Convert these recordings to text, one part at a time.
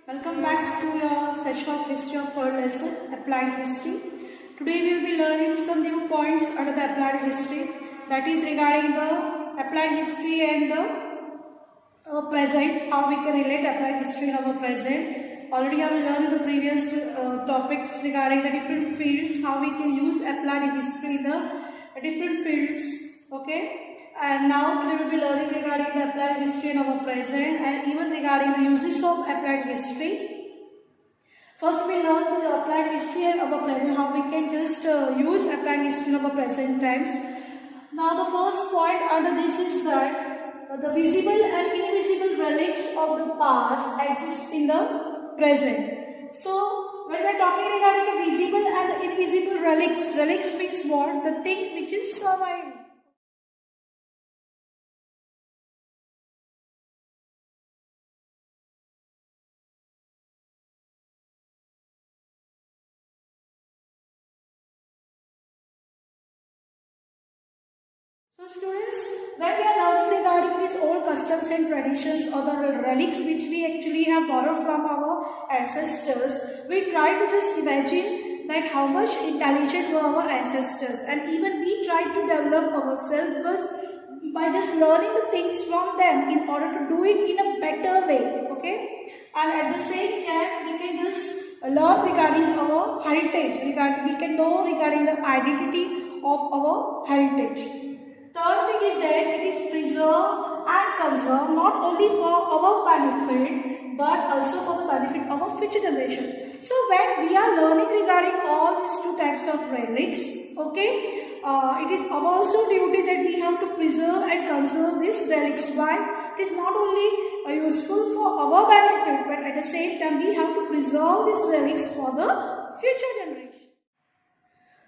Welcome back to your session of History of World lesson, Applied History. Today we will be learning some new points under the Applied History, that is regarding the Applied History and the present, how we can relate Applied History in our present. Already I have learned the previous topics regarding the different fields, how we can use Applied History in the different fields, okay. And now we will be learning regarding the applied history in our present and even regarding the uses of applied history. First we learn the applied history and our present, how we can just use applied history in our present times. Now the first point under this is that the visible and invisible relics of the past exist in the present. So when we are talking regarding the visible and the invisible relics means what? The thing which is survived. So students, when we are learning regarding these old customs and traditions or the relics which we actually have borrowed from our ancestors, we try to just imagine that how much intelligent were our ancestors, and even we try to develop ourselves by just learning the things from them in order to do it in a better way, okay? And at the same time, we can just learn regarding our heritage, we can know regarding the identity of our heritage. Third thing is that it is preserved and conserved not only for our benefit but also for the benefit of our future generation. So when we are learning regarding all these two types of relics, okay, it is our also duty that we have to preserve and conserve these relics. Why? It is not only useful for our benefit but at the same time we have to preserve these relics for the future generation.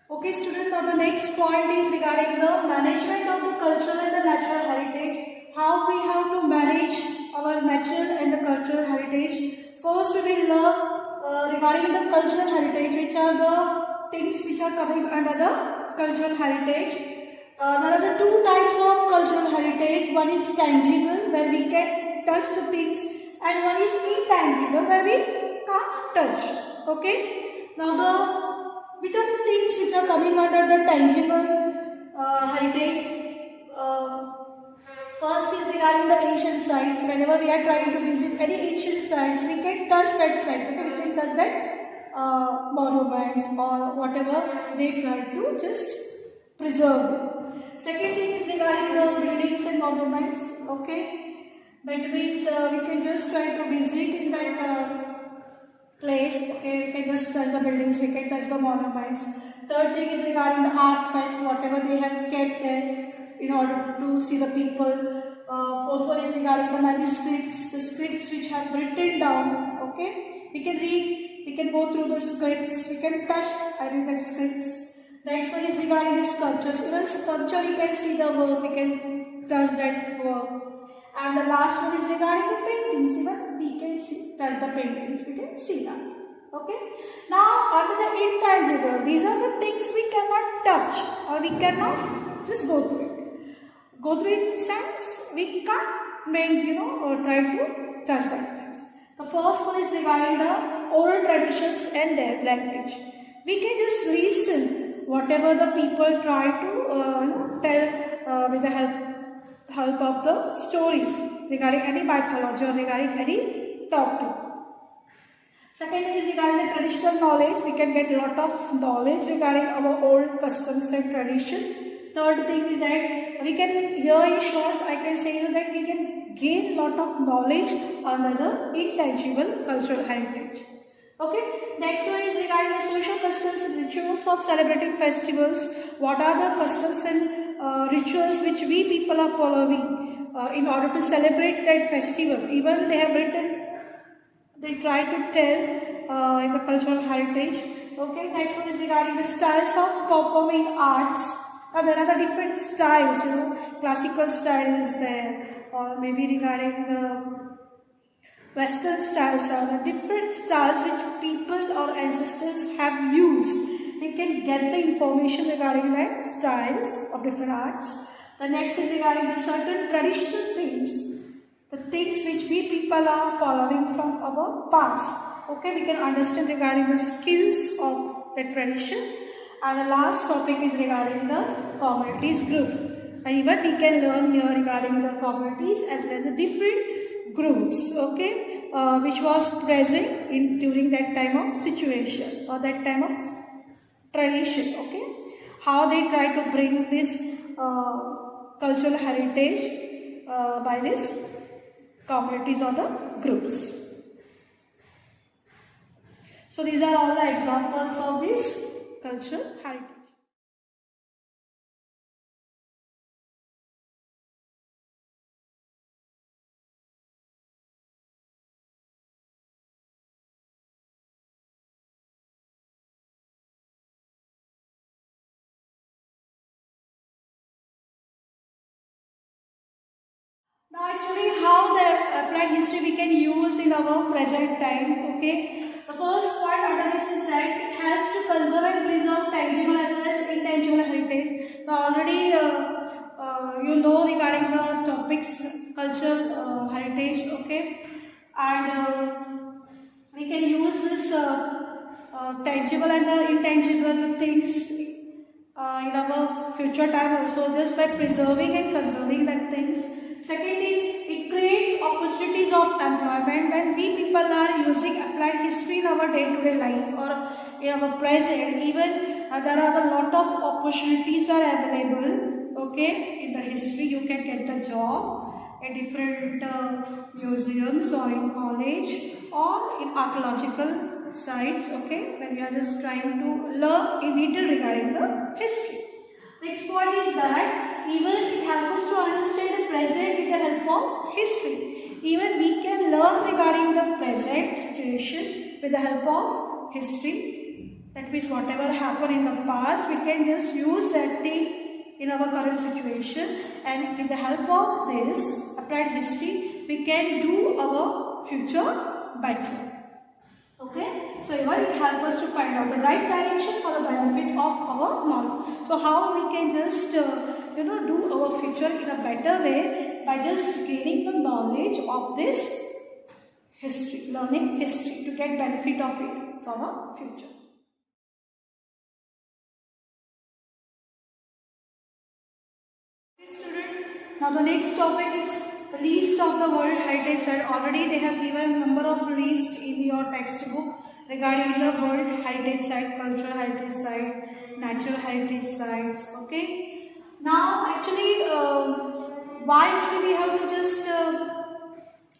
Okay students, now the next point is regarding the management of the cultural and the natural heritage. How we have to manage our natural and the cultural heritage. First we will learn regarding the cultural heritage, which are the things which are coming under the cultural heritage. There are the two types of cultural heritage. One is tangible, where we can touch the things, and one is intangible, where we can't touch. Okay. Now which are the things which are coming under the tangible heritage? First is regarding the ancient sites. Whenever we are trying to visit any ancient sites, we can touch that sites. Okay, we can touch that monuments or whatever they try to just preserve. Second thing is regarding the buildings and monuments. Okay, that means we can just try to visit in that place, okay, we can just touch the buildings, we can touch the monuments. Third thing is regarding the artifacts, whatever they have kept there in order to see the people. Fourth one is regarding the manuscripts, the scripts which have written down, okay. We can read, we can go through the scripts, we can touch the scripts. Next one is regarding the sculptures. Even sculpture we can see the work, we can touch that work. And the last one is regarding the paintings. Even we can see that the paintings, we can see that. Okay. Now under the intangible, these are the things we cannot touch or we cannot just go through it. Go through it in sense we can't make or try to touch that things. The first one is regarding the oral traditions and their language. We can just listen whatever the people try to tell with the help of the stories regarding any mythology or regarding any topic. Second is regarding the traditional knowledge. We can get a lot of knowledge regarding our old customs and tradition. Third thing is that we can, here in short, I can say that we can gain a lot of knowledge under the intangible cultural heritage. Okay. Next one is regarding the social customs and rituals of celebrating festivals. What are the customs and rituals which we people are following in order to celebrate that festival? Even they have written, they try to tell in the cultural heritage. Okay. Next one is regarding the styles of performing arts. There are the different styles, classical style is there, or maybe regarding the Western styles are the different styles which people or ancestors have used. We can get the information regarding that styles of different arts. The next is regarding the certain traditional things the things which we people are following from our past. Okay, we can understand regarding the skills of the tradition. And the last topic is regarding the communities groups. And even we can learn here regarding the communities as well as the different groups, okay, which was present in during that time of situation or that time of tradition, okay. How they try to bring this cultural heritage by these communities or the groups. So these are all the examples of this cultural heritage. Now actually how the applied history we can use in our present time, okay. The first point under this is that it helps to conserve and preserve tangible as well as intangible heritage. Now already you know regarding the topics cultural heritage, okay, and we can use this tangible and the intangible things in our future time also, just by preserving and conserving that things. Secondly, it creates opportunities of employment when we people are using applied history in our day-to-day life or in our present. Even there are a lot of opportunities are available, okay, in the history. You can get the job in different museums or in college or in archaeological sites, okay, when we are just trying to learn in detail regarding the history. Next point is that even it helps us to understand the present with the help of history. Even we can learn regarding the present situation with the help of history. That means whatever happened in the past, we can just use that thing in our current situation, and with the help of this applied history, we can do our future better. Okay, so even it helps us to find out the right direction for the benefit of our knowledge. So how we can just do our future in a better way by just gaining the knowledge of this history, learning history to get benefit of it for our future. Okay, student. Now the next topic is the list of the World Heritage Site. Already they have given number of lists in your textbook regarding the World Heritage Site, Cultural Heritage Site, Natural Heritage Sites. Okay. Now actually, why actually we have to just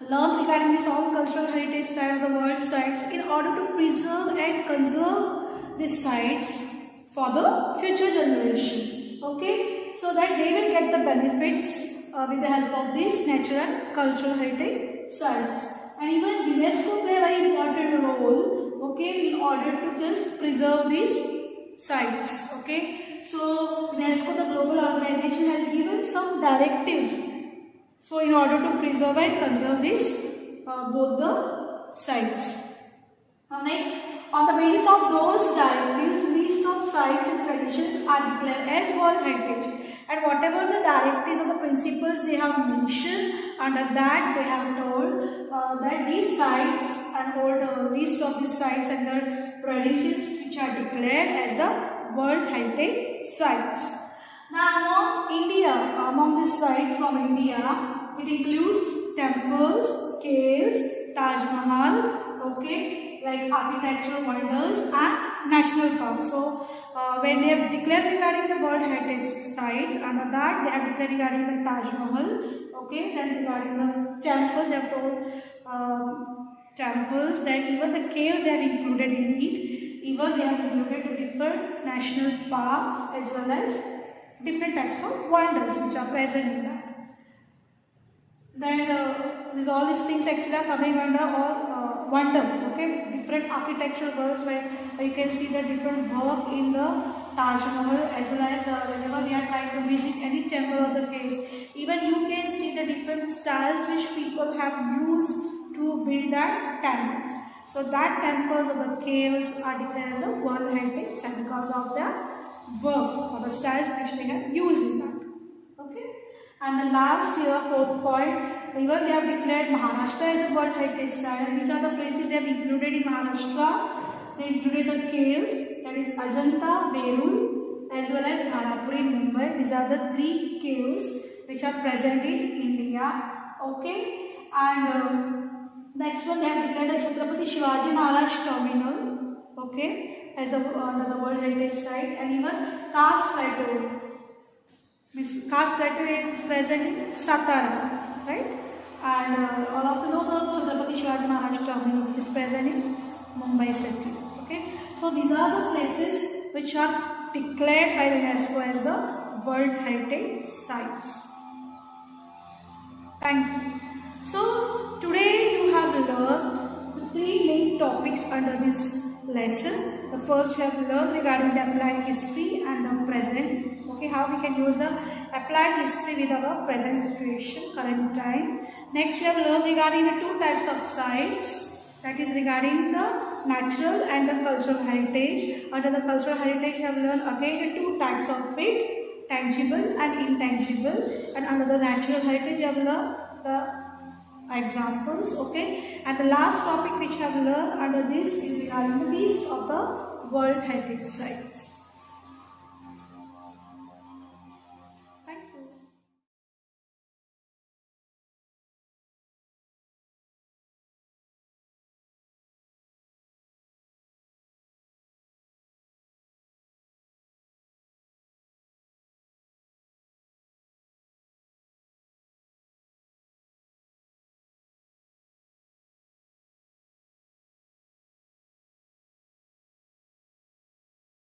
learn regarding this all cultural heritage sites, the world sites, in order to preserve and conserve these sites for the future generation. Okay. So that they will get the benefits with the help of these natural and cultural heritage sites. And even UNESCO play a very important role, okay, in order to just preserve these sites. Okay, so UNESCO, the global organization, has given some directives. So in order to preserve and conserve these both the sites. Now next, on the basis of those directives, list of sites and traditions are declared as World Heritage. And whatever the directives or the principles they have mentioned, under that they have told that these sites and hold list of these sites and the traditions which are declared as the World Heritage Sites. Now among these sites from India, it includes temples, caves, Taj Mahal, okay, like architectural wonders and national parks. So when they have declared regarding the World Heritage Sites, under that they have declared regarding the Taj Mahal, okay, then regarding the temples they have told temples, then even the caves they have included in it, even they have included to different national parks as well as different types of wonders which are present in that. Then all these things actually are coming under all wonder, okay, different architectural works where you can see the different work in the Taj Mahal, as well as whenever we are trying to visit any temple or the caves, even you can see the different styles which people have used to build that temples. So that temples or the caves are declared as a World Heritage Site because of their work or the styles which they have used in that. Okay. And the last here, fourth point, even they have declared Maharashtra as a World Heritage Site. And which are the places they have included in Maharashtra? They included the caves, that is Ajanta, Verul, as well as Harapur in Mumbai. These are the 3 caves which are present in India. Okay. And next one, they have declared the Chhatrapati Shivaji Maharaj Terminal, okay, as under the World Heritage Site. And even Caste Plateau. Caste Plateau is present in Satara, right? And all of you know the Chhatrapati Shivaji Maharaj Terminal, which is present in Mumbai city. Okay, so these are the places which are declared by the UNESCO as the World Heritage Sites. Thank you. So today you have learned the 3 main topics under this lesson. The first you have learned regarding the applied history and the present. Okay, how we can use the applied history with our present situation, current time. Next, we have learned regarding the 2 types of sites, that is regarding the natural and the cultural heritage. Under the cultural heritage, we have learned again the 2 types of it, tangible and intangible. And under the natural heritage, we have learned the examples. Okay, and the last topic which we have learned under this is regarding the list of the World Heritage Sites.